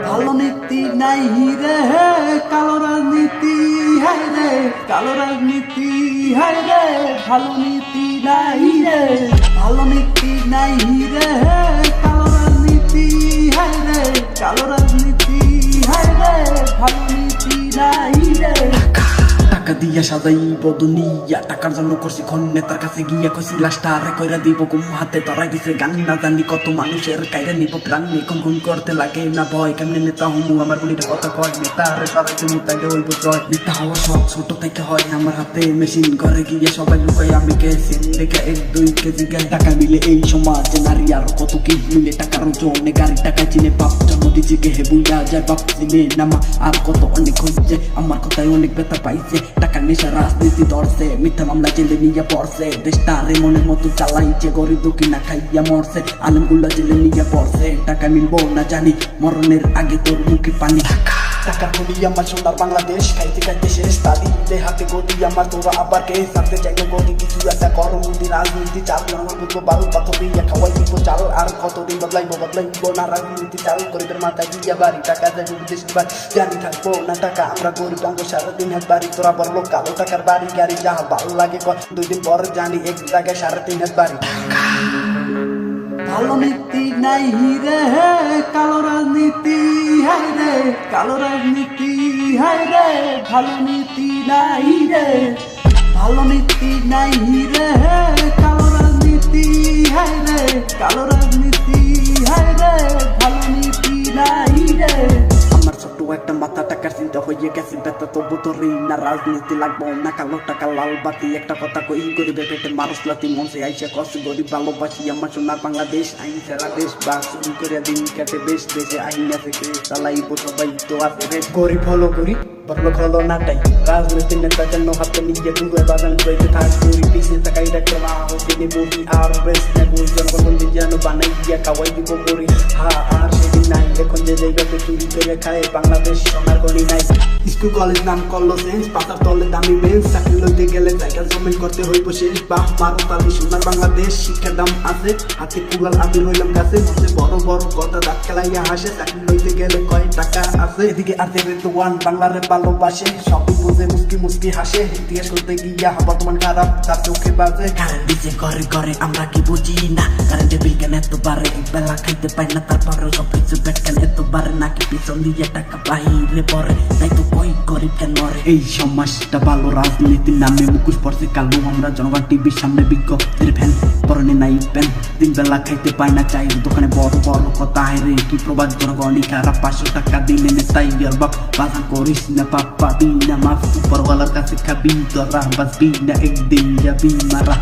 ভালো নীতি নাই রে, কালো রাজনীতি হাই রে, কালো রাজনীতি হাই রে, ভালো নীতি নাই রে, ভালো নীতি নাই রে, কালো রাজনীতি হাই রে, কালো রাজনীতি হাই রে, ভালো নীতি নাই রে। টাকা দিয়া সাজাইব দুনিয়া, টাকার জন্য করছি খন নেতার কাছে গিয়া কইছি লাস্টা আরে কইরা দিব গুম হাতে ধরাই দিছে গান না জানি কত মানুষের কাইরা নিব প্রাণ নিকন গুন করতে লাগে না ভয় কেমনে নেতা হমু আমার বলিটা কথা কয় নেতা আরে সবাইকে মুতাইলে হইব জয় নেতা হওয়ার সব ছোট থেকে হয় আমার হাতে মেশিন ঘরে গিয়ে সবাই লুকাই আমি গেছি দেখে 1-2 কেজি গায়ে টাকা মিলে এই সমাজে নারী আর কত কি মিলে টাকার ওজনে গাড়ি টাকা চিনে বাপ জন্ম দিচ্ছে কে হে বুইয়া যায় বাপ চিনে নামা আর কত অনেক হইছে আমার কথায় অনেক ব্যথা পাইছে টাকা নেশা রাজনীতি ধরছে মিথ্যা মামলা জেলে নিয়ে পড়ছে দেশটারে মনের মতো চালাইছে গরিব দুঃখী না খাইয়া মরছে আলমগুল্লা জেলে নিয়ে পড়ছে টাকা মিলবো না জানি মরণের আগে তোর মুখে পানি টাকার কলি আমার সোনার বাংলাদেশ খাইতে খাইতে শেষ তালি হাতে গদি আমার তোরা আবার কে সাথে চাইলে গদি কিছু একটা করমুদি রাজনীতি চাল আমার বুঝবো বারো পাথর দিয়ে খাওয়াই দিব চাল আর কতদিন বদলাইবো না রাজনীতি চাল গরিবের মাথায় গিয়া বাড়ি টাকা যাবে বিদেশ বাড়ি জানি থাকবো না টাকা আমরা গরিব অঙ্গ সারাদিন হাত বাড়ি তোরা বড় লোক কালো টাকার বাড়ি গাড়ি যাহা ভালো লাগে 2 দিন পরে জানি এক জায়গায় 3.5 হাত বাড়ি ভালো নীতি নাই রে, কালো রাজনীতি হাই রে, কালো রাজনীতি হাই রে, ভালো নীতি নাই রে, ভালো নীতি নাই রে, কালো রাজনীতি হাই রে, কালো রাজনীতি হাই রে, ভালো নীতি নাই রে। আমার ছোট্ট একটা মাথা টাকার চিন্তা হয়ে গেছে ব্যথা তবু তোরই না রাজনীতি লাগবো না কালো টাকা লাল বাতি একটা কথা কই গরিবের পেটে মানুষ লাতি মনসে আইসা কষ্ট গরিব ভালোবাসি আমার সোনার বাংলাদেশ আইন সারা দেশ বা শুরু করে দিন কাটে বেশ দেশে আইন আছে চালাইব সবাই তো আছে বেশ গরিব হলো গরিব বড়লোক হলো নাটাই রাজনীতির নেতা যেন হাতে নিয়ে দূরে বাগান করেছে থাক গরিব পিছিয়ে থাকাই রাখতে মা হচ্ছে বহি আর বেশ নেবো জনগণ যেন বানাই গিয়া খাওয়াই দিব মরি হা আর সেদিন নাই এখন যে জায়গাতে চুরি করে খায় বাংলাদেশ সোনার গড়ি নাই স্কুল কলেজ নাম করলো চেঞ্জ পাতার তলে দামি বেঞ্চ চাকরি লইতে গেলে সাইকেল জমিন করতে হইব শেষ বাহ মারো তালি সোনার বাংলাদেশ শিক্ষার দাম আছে হাতে কুগাল আমি হইলাম কাছে মধ্যে বড় বড় কথা দাঁত খেলাইয়া হাসে চাকরি লইতে গেলে কয় টাকা আছে এদিকে আর দেবে তো ওয়ান বাংলারে ভালোবাসে সবই বুঝে মুস্কি মুস্কি হাসে ইতিহাস করতে গিয়া বর্তমান খারাপ তার চোখে বাজে কারেন্ট দিচ্ছে ঘরে ঘরে আমরা কি বুঝি না কারেন্টের বিল কেন এত বাড়ে বেলা খাইতে পাই না তারপরেও সব কিছু পেট কেন এত বাড়ে নাকি পিছন দিয়ে টাকা বাহিরে পড়ে তাই তো কই গরিব কেন মরে এই সমাজটা ভালো রাজনীতির নামে মুখোশ পড়ছে কালো আমরা জনগণ টিভির সামনে বিজ্ঞপ্তির ফ্যান পরনে নাই প্যান দিন বেলা খাইতে পাই না চাই দোকানে বড় বড় কথা হায়রে কি প্রবাদ জনগণই খারাপ 500 টাকা দিনে নেতাই আর বাপ বাজার করিস না পাপ পাবি না মাফ উপরওয়ালার কাছে খাবি তোরা বাঁচবি না একদিন যাবি মারা